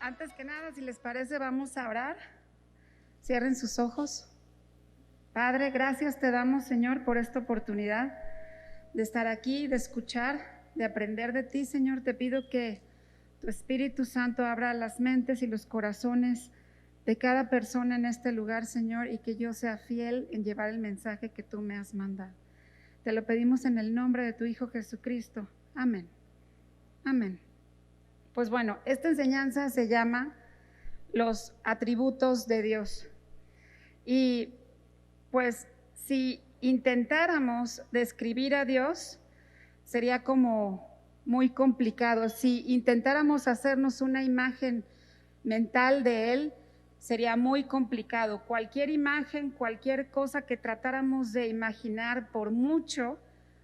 Antes que nada, si les parece, vamos a orar. Cierren sus ojos. Padre, gracias te damos, Señor, por esta oportunidad de estar aquí, de escuchar, de aprender de ti, Señor. Te pido que tu Espíritu Santo abra las mentes y los corazones de cada persona en este lugar, Señor, y que yo sea fiel en llevar el mensaje que tú me has mandado. Te lo pedimos en el nombre de tu Hijo Jesucristo. Amén. Amén. Pues bueno, esta enseñanza se llama los atributos de Dios. Y pues si intentáramos describir a Dios, sería como muy complicado. Si intentáramos hacernos una imagen mental de Él, sería muy complicado. Cualquier imagen, cualquier cosa que tratáramos de imaginar, por mucho,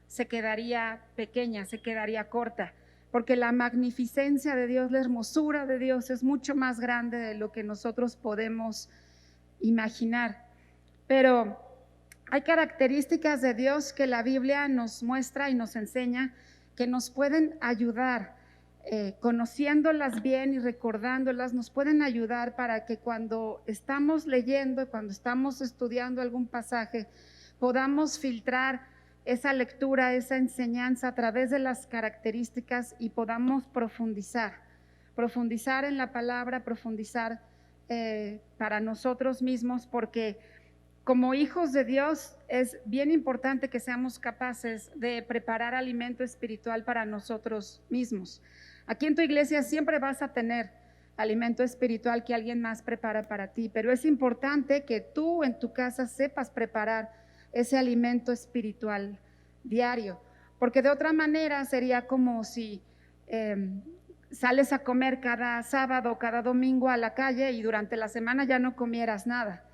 se quedaría pequeña, se quedaría corta, porque la magnificencia de Dios, la hermosura de Dios es mucho más grande de lo que nosotros podemos imaginar. Pero hay características de Dios que la Biblia nos muestra y nos enseña que nos pueden ayudar, conociéndolas bien y recordándolas, nos pueden ayudar para que cuando estamos leyendo, cuando estamos estudiando algún pasaje, podamos filtrar esa lectura, esa enseñanza a través de las características y podamos profundizar en la palabra, profundizar para nosotros mismos, porque como hijos de Dios es bien importante que seamos capaces de preparar alimento espiritual para nosotros mismos. Aquí en tu iglesia siempre vas a tener alimento espiritual que alguien más prepara para ti, pero es importante que tú en tu casa sepas preparar ese alimento espiritual diario, porque de otra manera sería como si sales a comer cada sábado, cada domingo a la calle y durante la semana ya no comieras nada.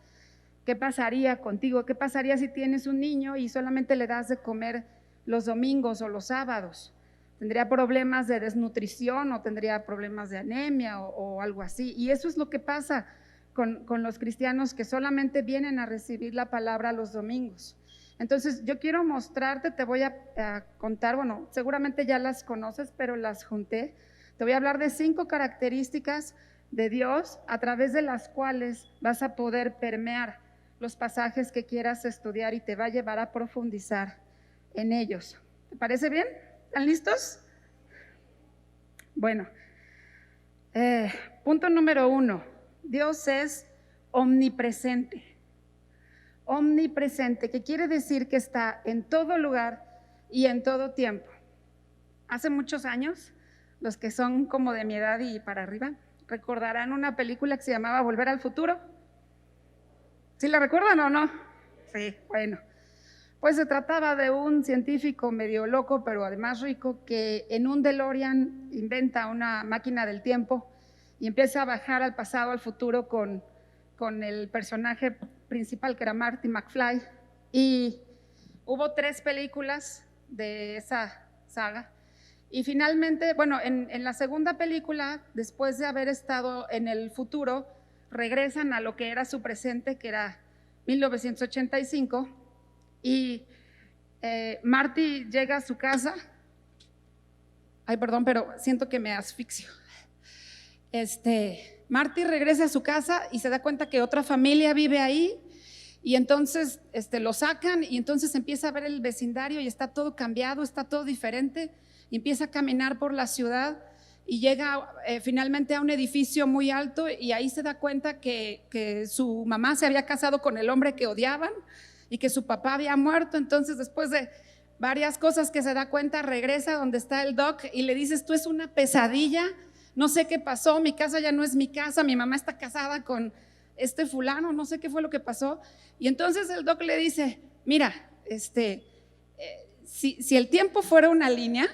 ¿Qué pasaría contigo? ¿Qué pasaría si tienes un niño y solamente le das de comer los domingos o los sábados? ¿Tendría problemas de desnutrición o tendría problemas de anemia o algo así? Y eso es lo que pasa con los cristianos que solamente vienen a recibir la palabra los domingos. Entonces yo quiero mostrarte, te voy a contar, bueno, seguramente ya las conoces, pero las junté. Te voy a hablar de 5 características de Dios a través de las cuales vas a poder permear los pasajes que quieras estudiar y te va a llevar a profundizar en ellos. ¿Te parece bien? ¿Están listos? Bueno, punto número 1, Dios es omnipresente. Omnipresente, que quiere decir que está en todo lugar y en todo tiempo. Hace muchos años, los que son como de mi edad y para arriba, recordarán una película que se llamaba Volver al Futuro. ¿Sí la recuerdan o no? Sí, bueno. Pues se trataba de un científico medio loco, pero además rico, que en un DeLorean inventa una máquina del tiempo y empieza a bajar al pasado, al futuro con el personaje principal, que era Marty McFly. Y hubo 3 películas de esa saga. Y finalmente, bueno, en la segunda película, después de haber estado en el futuro, regresan a lo que era su presente, que era 1985, y Marty llega a su casa. Ay, perdón, pero siento que me asfixio. Marty regresa a su casa y se da cuenta que otra familia vive ahí, y entonces lo sacan y entonces empieza a ver el vecindario y está todo cambiado, está todo diferente, y empieza a caminar por la ciudad y llega finalmente a un edificio muy alto y ahí se da cuenta que su mamá se había casado con el hombre que odiaban y que su papá había muerto. Entonces, después de varias cosas que se da cuenta, regresa donde está el doc y le dice: esto es una pesadilla, no sé qué pasó, mi casa ya no es mi casa, mi mamá está casada con este fulano, no sé qué fue lo que pasó. Y entonces el doc le dice: mira, si el tiempo fuera una línea,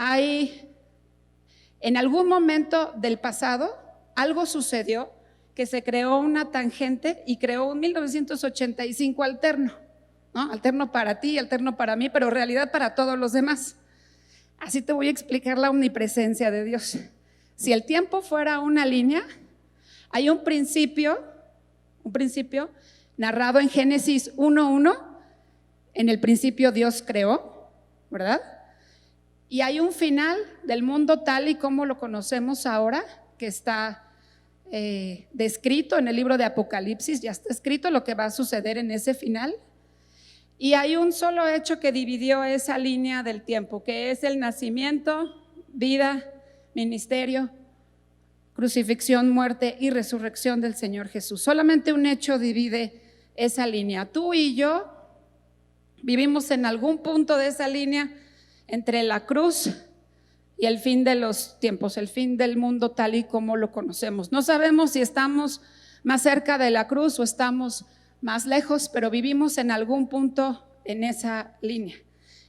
hay en algún momento del pasado algo sucedió que se creó una tangente y creó un 1985 alterno, ¿no? Alterno para ti, alterno para mí, pero realidad para todos los demás. Así te voy a explicar la omnipresencia de Dios. Si el tiempo fuera una línea, hay un principio narrado en Génesis 1:1. En el principio Dios creó, ¿verdad? Y hay un final del mundo tal y como lo conocemos ahora, que está descrito en el libro de Apocalipsis, ya está escrito lo que va a suceder en ese final. Y hay un solo hecho que dividió esa línea del tiempo, que es el nacimiento, vida, ministerio, crucifixión, muerte y resurrección del Señor Jesús. Solamente un hecho divide esa línea. Tú y yo vivimos en algún punto de esa línea entre la cruz y el fin de los tiempos, el fin del mundo tal y como lo conocemos. No sabemos si estamos más cerca de la cruz o estamos más lejos, pero vivimos en algún punto en esa línea.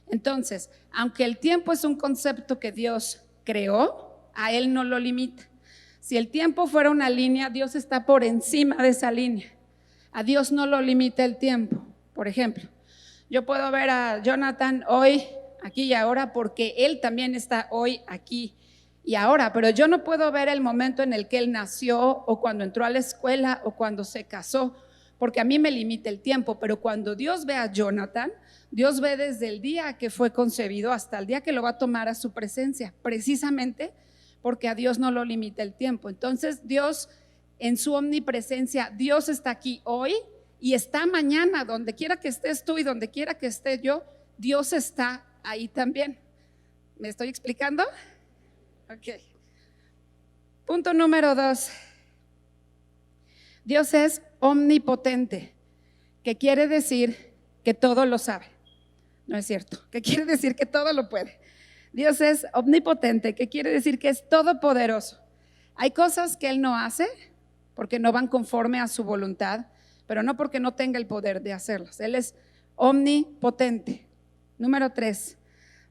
Entonces, aunque el tiempo es un concepto que Dios creó, a Él no lo limita. Si el tiempo fuera una línea, Dios está por encima de esa línea. A Dios no lo limita el tiempo. Por ejemplo, yo puedo ver a Jonathan hoy, aquí y ahora, porque él también está hoy, aquí y ahora, pero yo no puedo ver el momento en el que él nació o cuando entró a la escuela o cuando se casó, porque a mí me limita el tiempo. Pero cuando Dios ve a Jonathan, Dios ve desde el día que fue concebido hasta el día que lo va a tomar a su presencia, precisamente porque a Dios no lo limita el tiempo. Entonces Dios, en su omnipresencia, Dios está aquí hoy y está mañana. Donde quiera que estés tú y donde quiera que esté yo, Dios está ahí también. ¿Me estoy explicando? Ok. Punto número 2. Dios es omnipotente, que quiere decir que todo lo sabe. No es cierto, que quiere decir que todo lo puede. Dios es omnipotente, que quiere decir que es todopoderoso. Hay cosas que Él no hace porque no van conforme a su voluntad, pero no porque no tenga el poder de hacerlas. Él es omnipotente. Número 3,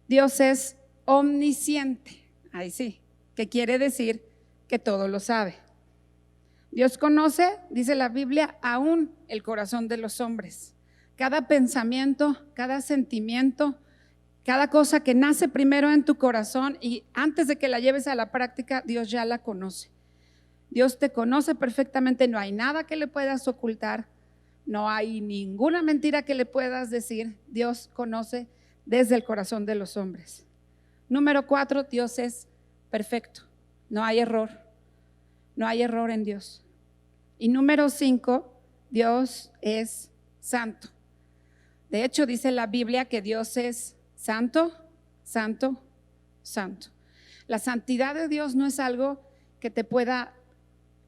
Dios es omnisciente. Ahí sí, que quiere decir que todo lo sabe. Dios conoce, dice la Biblia, aún el corazón de los hombres. Cada pensamiento, cada sentimiento, cada cosa que nace primero en tu corazón y antes de que la lleves a la práctica, Dios ya la conoce. Dios te conoce perfectamente, no hay nada que le puedas ocultar, no hay ninguna mentira que le puedas decir. Dios conoce desde el corazón de los hombres. Número 4, Dios es perfecto, no hay error, no hay error en Dios. Y número 5, Dios es santo. De hecho, dice la Biblia que Dios es santo, santo, santo. La santidad de Dios no es algo que te pueda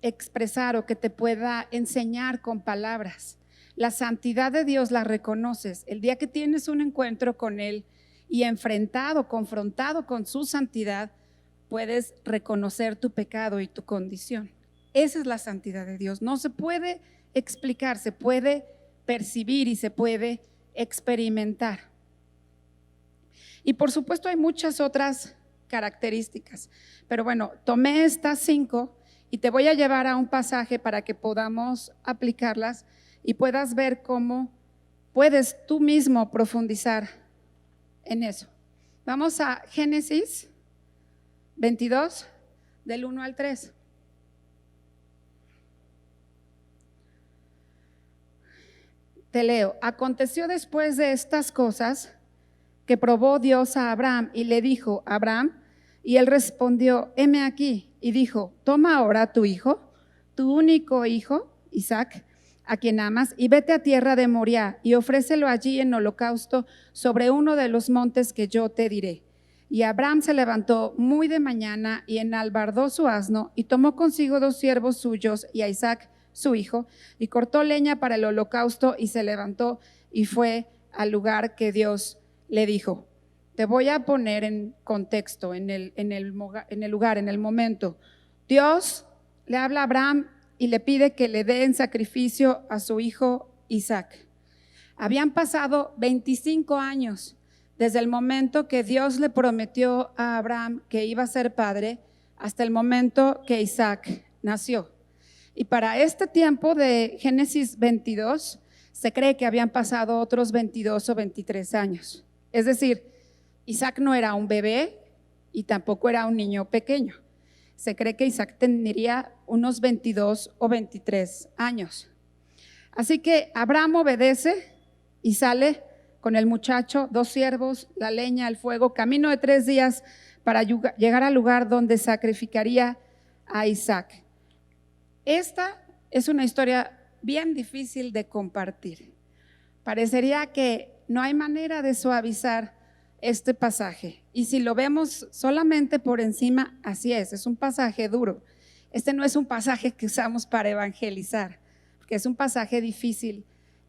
expresar o que te pueda enseñar con palabras. La santidad de Dios la reconoces el día que tienes un encuentro con Él y enfrentado, confrontado con su santidad, puedes reconocer tu pecado y tu condición. Esa es la santidad de Dios. No se puede explicar, se puede percibir y se puede experimentar. Y por supuesto hay muchas otras características, pero bueno, tomé estas 5 y te voy a llevar a un pasaje para que podamos aplicarlas y puedas ver cómo puedes tú mismo profundizar en eso. Vamos a Génesis 22, del 1 al 3. Te leo. Aconteció después de estas cosas que probó Dios a Abraham y le dijo: Abraham, y él respondió: heme aquí. Y dijo: toma ahora tu hijo, tu único hijo, Isaac, a quien amas, y vete a tierra de Moriah y ofrécelo allí en holocausto sobre uno de los montes que yo te diré. Y Abraham se levantó muy de mañana y enalbardó su asno y tomó consigo 2 siervos suyos y a Isaac su hijo, y cortó leña para el holocausto y se levantó y fue al lugar que Dios le dijo. Te voy a poner en contexto, en el lugar, en el momento. Dios le habla a Abraham y le pide que le dé en sacrificio a su hijo Isaac. Habían pasado 25 años desde el momento que Dios le prometió a Abraham que iba a ser padre hasta el momento que Isaac nació. Y para este tiempo de Génesis 22 se cree que habían pasado otros 22 o 23 años. Es decir, Isaac no era un bebé y tampoco era un niño pequeño. Se cree que Isaac tendría unos 22 o 23 años. Así que Abraham obedece y sale con el muchacho, 2 siervos, la leña, el fuego, camino de 3 días para llegar al lugar donde sacrificaría a Isaac. Esta es una historia bien difícil de compartir. Parecería que no hay manera de suavizar este pasaje. Y si lo vemos solamente por encima, así es un pasaje duro. Este no es un pasaje que usamos para evangelizar, porque es un pasaje difícil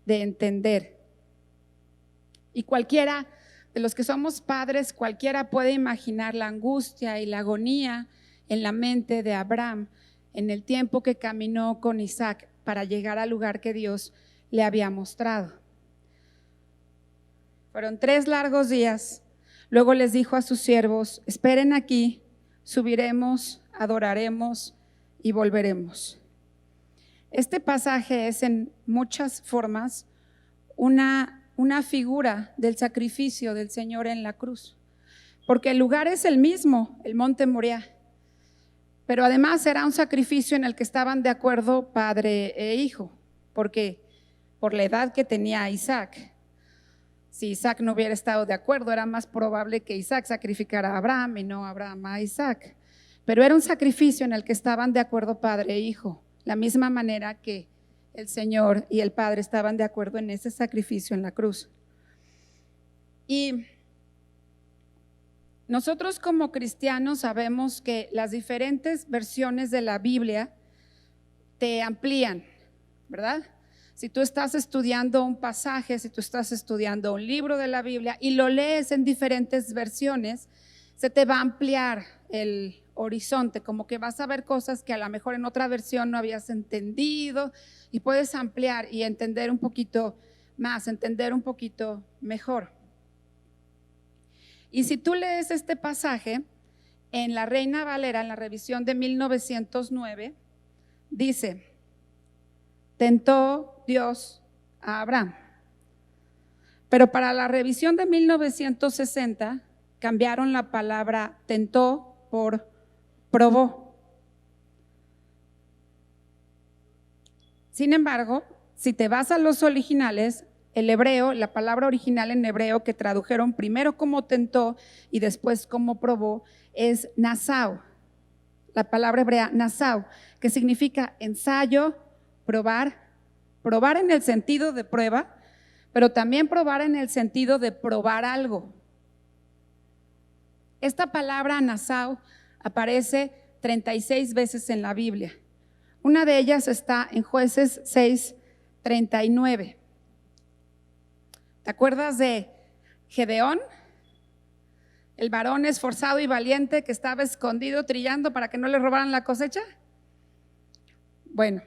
de entender. Y cualquiera de los que somos padres, cualquiera puede imaginar la angustia y la agonía en la mente de Abraham en el tiempo que caminó con Isaac para llegar al lugar que Dios le había mostrado. Fueron 3 largos días. Luego les dijo a sus siervos: esperen aquí, subiremos, adoraremos y volveremos. Este pasaje es en muchas formas una figura del sacrificio del Señor en la cruz, porque el lugar es el mismo, el monte Moriah, pero además era un sacrificio en el que estaban de acuerdo padre e hijo, porque por la edad que tenía Isaac. Si Isaac no hubiera estado de acuerdo, era más probable que Isaac sacrificara a Abraham y no Abraham a Isaac, pero era un sacrificio en el que estaban de acuerdo padre e hijo, la misma manera que el Señor y el Padre estaban de acuerdo en ese sacrificio en la cruz. Y nosotros como cristianos sabemos que las diferentes versiones de la Biblia te amplían, ¿verdad? Si tú estás estudiando un pasaje, si tú estás estudiando un libro de la Biblia y lo lees en diferentes versiones, se te va a ampliar el horizonte, como que vas a ver cosas que a lo mejor en otra versión no habías entendido, y puedes ampliar y entender un poquito más, entender un poquito mejor. Y si tú lees este pasaje en la Reina Valera, en la revisión de 1909, dice: tentó Dios a Abraham. Pero para la revisión de 1960 cambiaron la palabra tentó por probó. Sin embargo, si te vas a los originales, el hebreo, la palabra original en hebreo que tradujeron primero como tentó y después como probó es nasau. La palabra hebrea nasau, que significa ensayo, probar en el sentido de prueba, pero también probar en el sentido de probar algo. Esta palabra nasau aparece 36 veces en la Biblia. Una de ellas está en Jueces 6:39. ¿Te acuerdas de Gedeón? El varón esforzado y valiente que estaba escondido trillando para que no le robaran la cosecha. Bueno,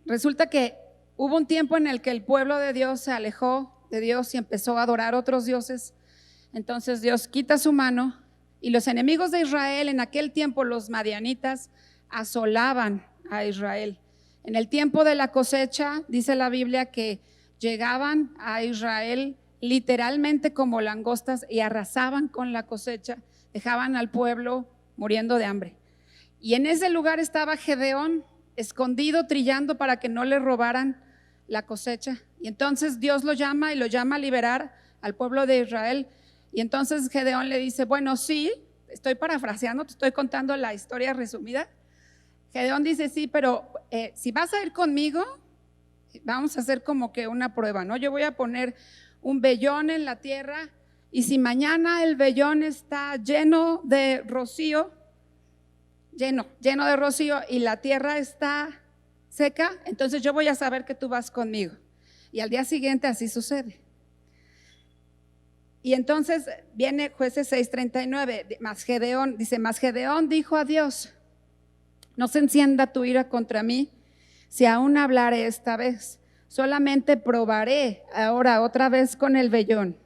resulta que hubo un tiempo en el que el pueblo de Dios se alejó de Dios y empezó a adorar otros dioses. Entonces Dios quita su mano y los enemigos de Israel, en aquel tiempo los madianitas, asolaban a Israel. En el tiempo de la cosecha, dice la Biblia que llegaban a Israel literalmente como langostas y arrasaban con la cosecha, dejaban al pueblo muriendo de hambre. Y en ese lugar estaba Gedeón, escondido, trillando para que no le robaran la cosecha. Y entonces Dios lo llama y lo llama a liberar al pueblo de Israel. Y entonces Gedeón le dice: bueno, sí, estoy parafraseando, te estoy contando la historia resumida. Gedeón dice: sí, pero si vas a ir conmigo, vamos a hacer como que una prueba, ¿no? Yo voy a poner un vellón en la tierra y si mañana el vellón está lleno de rocío, lleno de rocío y la tierra está seca, entonces yo voy a saber que tú vas conmigo. Y al día siguiente así sucede. Y entonces viene Jueces 6:39, mas Gedeón dijo a Dios: no se encienda tu ira contra mí, si aún hablaré esta vez, solamente probaré ahora otra vez con el vellón.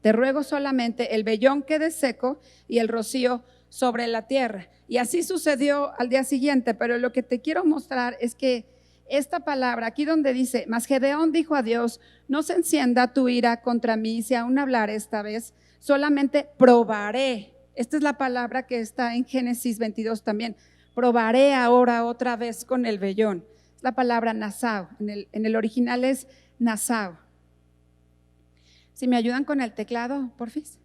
Te ruego solamente el vellón quede seco y el rocío sobre la tierra. Y así sucedió al día siguiente, pero lo que te quiero mostrar es que esta palabra, aquí donde dice, mas Gedeón dijo a Dios: no se encienda tu ira contra mí, si aún hablaré esta vez, solamente probaré. Esta es la palabra que está en Génesis 22 también. Probaré ahora otra vez con el vellón. La palabra nasau, en el original es nasau. Si me ayudan con el teclado, porfis.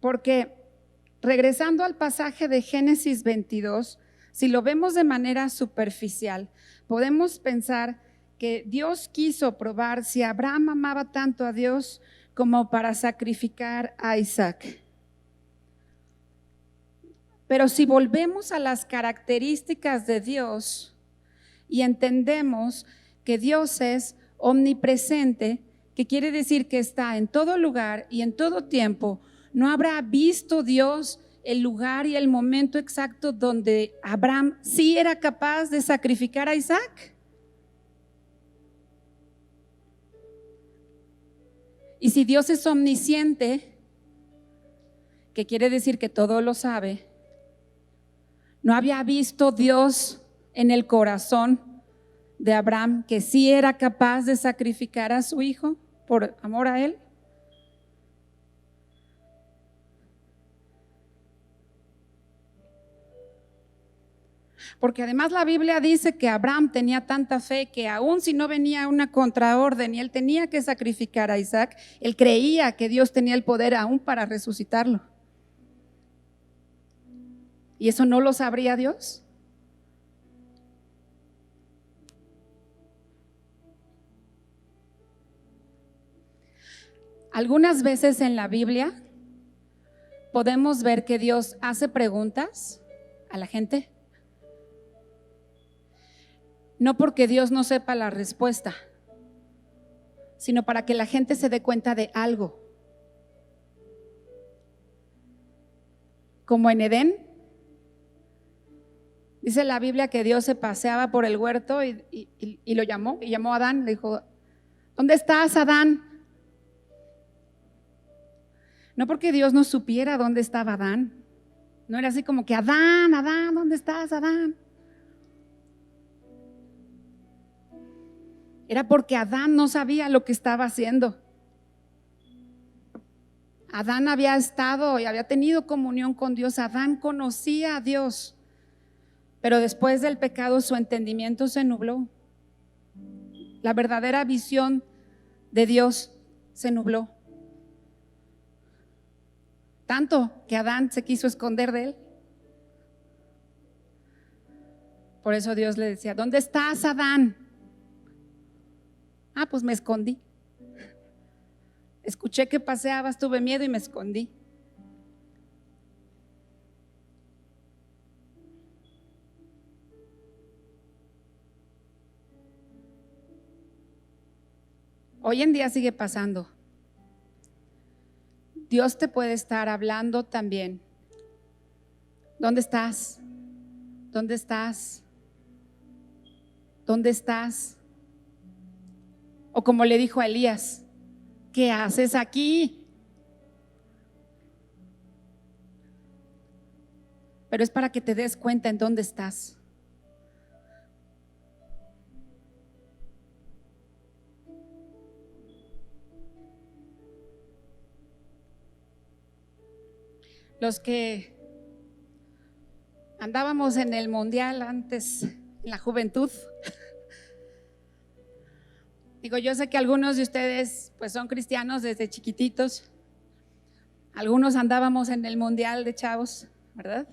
Porque regresando al pasaje de Génesis 22, si lo vemos de manera superficial, podemos pensar que Dios quiso probar si Abraham amaba tanto a Dios como para sacrificar a Isaac. Pero si volvemos a las características de Dios y entendemos que Dios es omnipresente, que quiere decir que está en todo lugar y en todo tiempo, ¿no habrá visto Dios el lugar y el momento exacto donde Abraham sí era capaz de sacrificar a Isaac? Y si Dios es omnisciente, que quiere decir que todo lo sabe, ¿no había visto Dios en el corazón de Abraham que sí era capaz de sacrificar a su hijo por amor a él? Porque además la Biblia dice que Abraham tenía tanta fe que aun si no venía una contraorden y él tenía que sacrificar a Isaac, él creía que Dios tenía el poder aún para resucitarlo. ¿Y eso no lo sabría Dios? Algunas veces en la Biblia podemos ver que Dios hace preguntas a la gente, no porque Dios no sepa la respuesta, sino para que la gente se dé cuenta de algo. Como en Edén, dice la Biblia que Dios se paseaba por el huerto y lo llamó, y llamó a Adán, le dijo: ¿dónde estás, Adán? No porque Dios no supiera dónde estaba Adán, no era así como que Adán, Adán, ¿dónde estás, Adán? Era porque Adán no sabía lo que estaba haciendo. Adán había estado y había tenido comunión con Dios, Adán conocía a Dios, pero después del pecado su entendimiento se nubló. La verdadera visión de Dios se nubló. Tanto que Adán se quiso esconder de él. Por eso Dios le decía: ¿dónde estás, Adán? Pues me escondí. Escuché que paseabas, tuve miedo y me escondí. Hoy en día sigue pasando. Dios te puede estar hablando también. ¿Dónde estás? ¿Dónde estás? ¿Dónde estás? O como le dijo a Elías: ¿qué haces aquí? Pero es para que te des cuenta en dónde estás. Los que andábamos en el mundial antes, en la juventud, digo, yo sé que algunos de ustedes pues son cristianos desde chiquititos, algunos andábamos en el mundial de chavos, ¿verdad?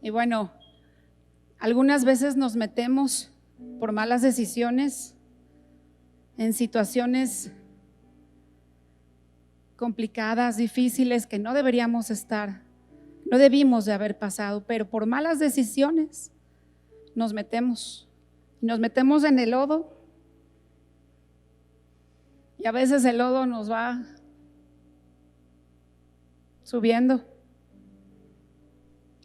Y bueno, algunas veces nos metemos por malas decisiones en situaciones complicadas, difíciles, que no deberíamos estar, no debimos de haber pasado, pero por malas decisiones nos metemos en el lodo, y a veces el lodo nos va subiendo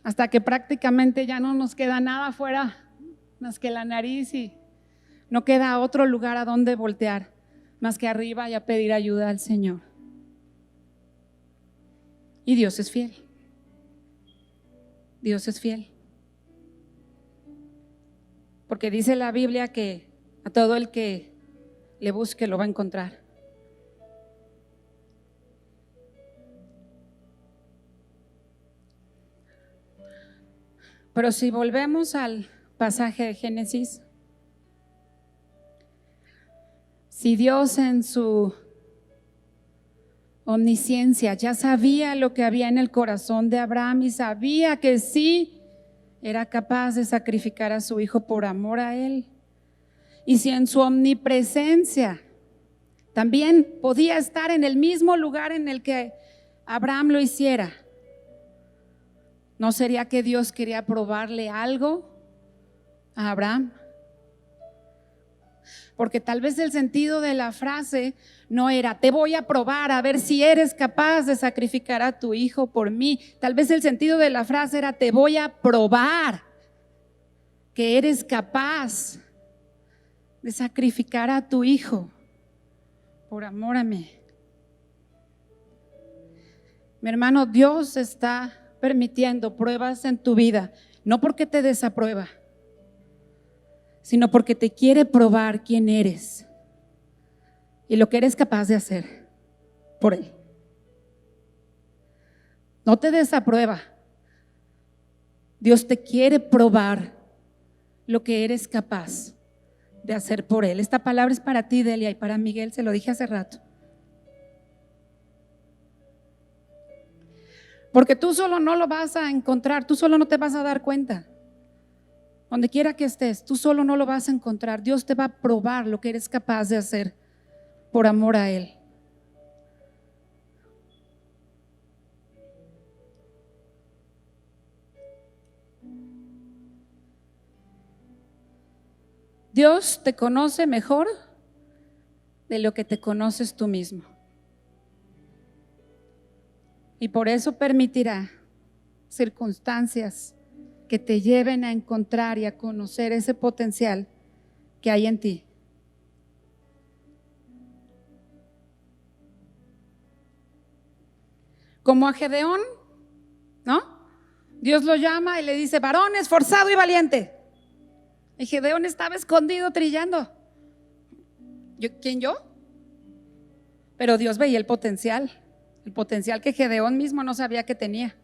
hasta que prácticamente ya no nos queda nada afuera más que la nariz, y no queda otro lugar a donde voltear más que arriba y a pedir ayuda al Señor. Y Dios es fiel. Dios es fiel. Porque dice la Biblia que a todo el que le busque lo va a encontrar. Pero si volvemos al pasaje de Génesis, Si Dios en su omnisciencia ya sabía lo que había en el corazón de Abraham y sabía que sí era capaz de sacrificar a su hijo por amor a él, y si en su omnipresencia también podía estar en el mismo lugar en el que Abraham lo hiciera, ¿no sería que Dios quería probarle algo a Abraham? Porque tal vez el sentido de la frase no era: te voy a probar a ver si eres capaz de sacrificar a tu hijo por mí. Tal vez el sentido de la frase era: te voy a probar que eres capaz de sacrificar a tu hijo por amor a mí. Mi hermano, Dios está permitiendo pruebas en tu vida, no porque te desaprueba, sino porque te quiere probar quién eres y lo que eres capaz de hacer por Él. No te desaprueba. Dios te quiere probar lo que eres capaz de hacer por Él. Esta palabra es para ti, Delia, y para Miguel, se lo dije hace rato. Porque tú solo no lo vas a encontrar, tú solo no te vas a dar cuenta. Donde quiera que estés, tú solo no lo vas a encontrar. Dios te va a probar lo que eres capaz de hacer por amor a Él. Dios te conoce mejor de lo que te conoces tú mismo. Y por eso permitirá circunstancias que te lleven a encontrar y a conocer ese potencial que hay en ti. Como a Gedeón, ¿no? Dios lo llama y le dice: varón esforzado y valiente. Y Gedeón estaba escondido trillando. ¿Quién yo? Pero Dios veía el potencial que Gedeón mismo no sabía que tenía.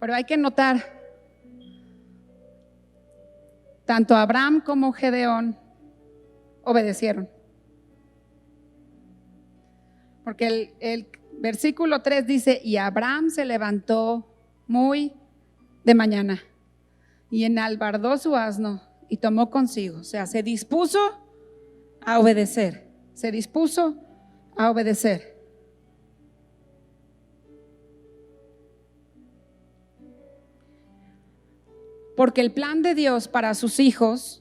Pero hay que notar, tanto Abraham como Gedeón obedecieron. Porque el versículo 3 dice: y Abraham se levantó muy de mañana y enalbardó su asno y tomó consigo. O sea, se dispuso a obedecer. Se dispuso a obedecer. Porque el plan de Dios para sus hijos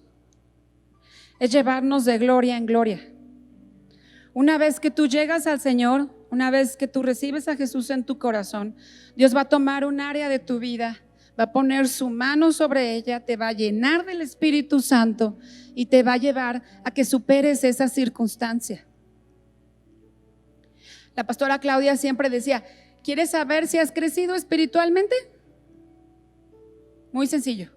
es llevarnos de gloria en gloria. Una vez que tú llegas al Señor, una vez que tú recibes a Jesús en tu corazón, Dios va a tomar un área de tu vida, va a poner su mano sobre ella, te va a llenar del Espíritu Santo y te va a llevar a que superes esa circunstancia. La pastora Claudia siempre decía: ¿quieres saber si has crecido espiritualmente? Muy sencillo.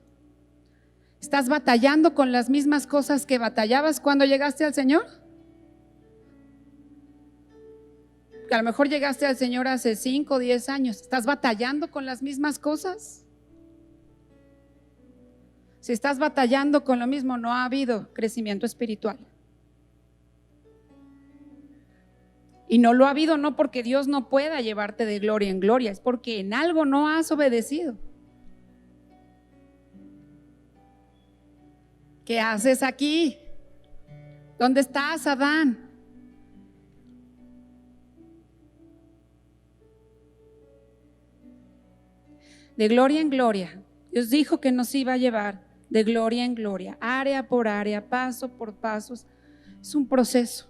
¿Estás batallando con las mismas cosas que batallabas cuando llegaste al Señor? Que a lo mejor llegaste al Señor hace 5 o 10 años. ¿Estás batallando con las mismas cosas? Si estás batallando con lo mismo, no ha habido crecimiento espiritual. Y no lo ha habido no porque Dios no pueda llevarte de gloria en gloria, es porque en algo no has obedecido. ¿Qué haces aquí? ¿Dónde estás, Adán? De gloria en gloria. Dios dijo que nos iba a llevar de gloria en gloria, área por área, paso por paso. Es un proceso.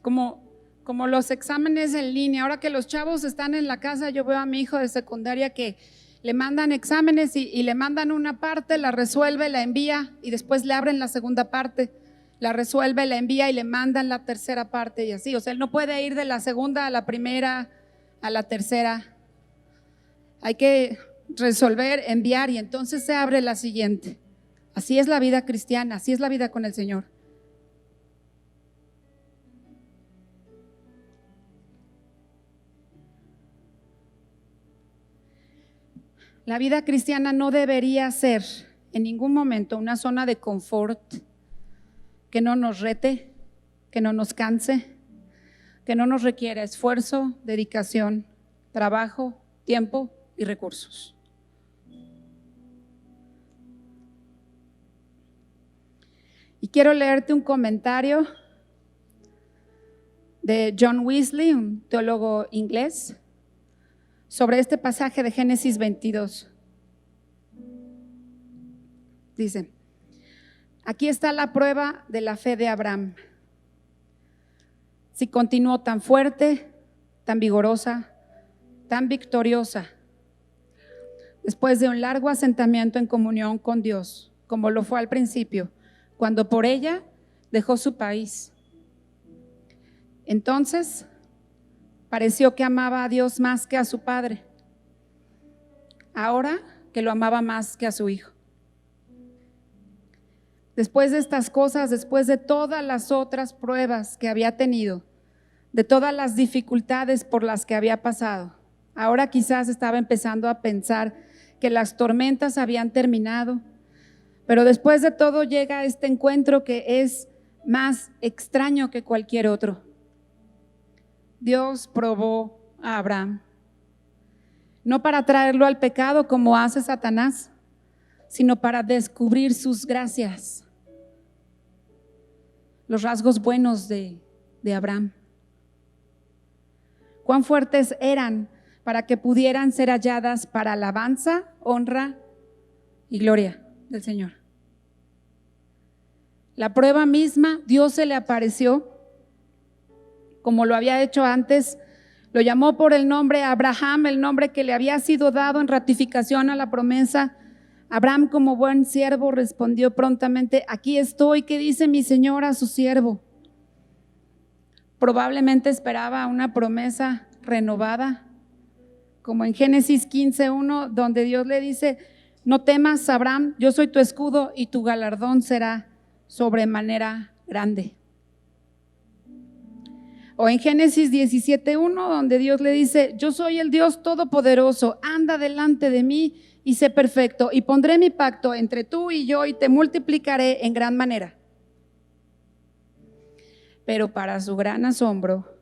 Como los exámenes en línea. Ahora que los chavos están en la casa, yo veo a mi hijo de secundaria que le mandan exámenes y le mandan una parte, la resuelve, la envía y después le abren la segunda parte, la resuelve, la envía y le mandan la tercera parte y así. O sea, él no puede ir de la segunda a la primera, a la tercera. Hay que resolver, enviar y entonces se abre la siguiente. Así es la vida cristiana, así es la vida con el Señor. La vida cristiana no debería ser en ningún momento una zona de confort que no nos rete, que no nos canse, que no nos requiera esfuerzo, dedicación, trabajo, tiempo y recursos. Y quiero leerte un comentario de John Wesley, un teólogo inglés, sobre este pasaje de Génesis 22. Dice: aquí está la prueba de la fe de Abraham. Si continuó tan fuerte, tan vigorosa, tan victoriosa, después de un largo asentamiento en comunión con Dios, como lo fue al principio, cuando por ella dejó su país. Entonces pareció que amaba a Dios más que a su padre, ahora que lo amaba más que a su hijo. Después de estas cosas, después de todas las otras pruebas que había tenido, de todas las dificultades por las que había pasado, ahora quizás estaba empezando a pensar que las tormentas habían terminado, pero después de todo llega este encuentro que es más extraño que cualquier otro. Dios probó a Abraham, no para traerlo al pecado como hace Satanás, sino para descubrir sus gracias, los rasgos buenos de Abraham. Cuán fuertes eran para que pudieran ser halladas para alabanza, honra y gloria del Señor. La prueba misma, Dios se le apareció como lo había hecho antes, lo llamó por el nombre Abraham, el nombre que le había sido dado en ratificación a la promesa. Abraham, como buen siervo, respondió prontamente: aquí estoy, ¿qué dice mi señor a su siervo? Probablemente esperaba una promesa renovada, como en Génesis 15:1, donde Dios le dice: no temas, Abraham, yo soy tu escudo y tu galardón será sobremanera grande. O en Génesis 17:1, donde Dios le dice: yo soy el Dios todopoderoso, anda delante de mí y sé perfecto, y pondré mi pacto entre tú y yo y te multiplicaré en gran manera. Pero para su gran asombro,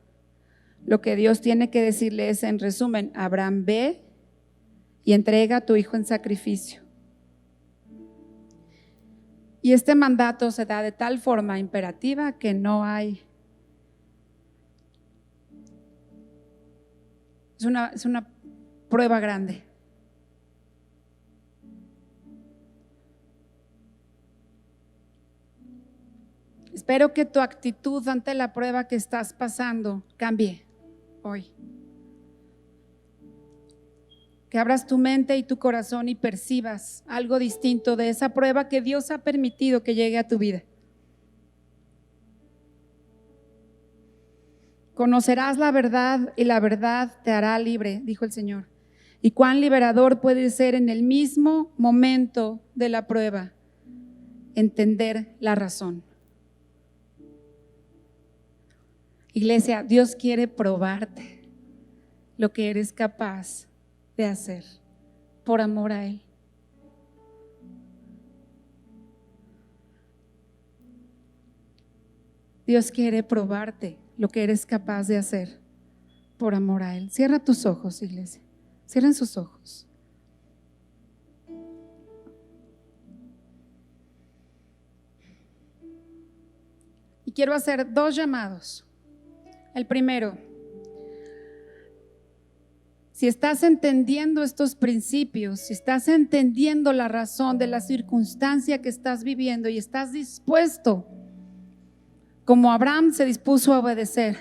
lo que Dios tiene que decirle es, en resumen: Abraham, ve y entrega a tu hijo en sacrificio. Y este mandato se da de tal forma imperativa que no hay. Es una prueba grande. Espero que tu actitud ante la prueba que estás pasando cambie hoy. Que abras tu mente y tu corazón y percibas algo distinto de esa prueba que Dios ha permitido que llegue a tu vida. Conocerás la verdad y la verdad te hará libre, dijo el Señor. Y cuán liberador puede ser en el mismo momento de la prueba entender la razón. Iglesia, Dios quiere probarte lo que eres capaz de hacer por amor a Él. Dios quiere probarte lo que eres capaz de hacer por amor a Él. Cierra tus ojos, iglesia. Cierren sus ojos. Y quiero hacer dos llamados. El primero: si estás entendiendo estos principios, si estás entendiendo la razón de la circunstancia que estás viviendo y estás dispuesto, como Abraham se dispuso a obedecer,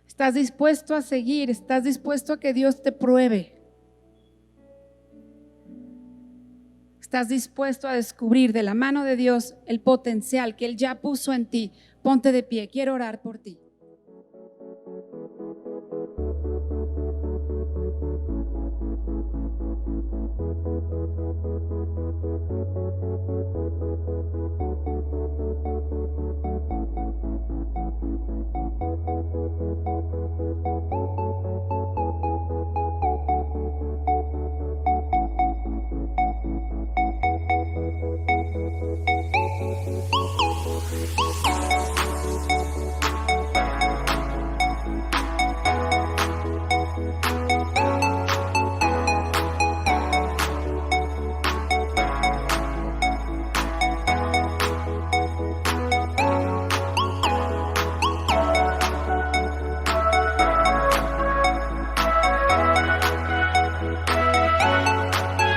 estás dispuesto a seguir, estás dispuesto a que Dios te pruebe, estás dispuesto a descubrir de la mano de Dios el potencial que Él ya puso en ti, ponte de pie, quiero orar por ti.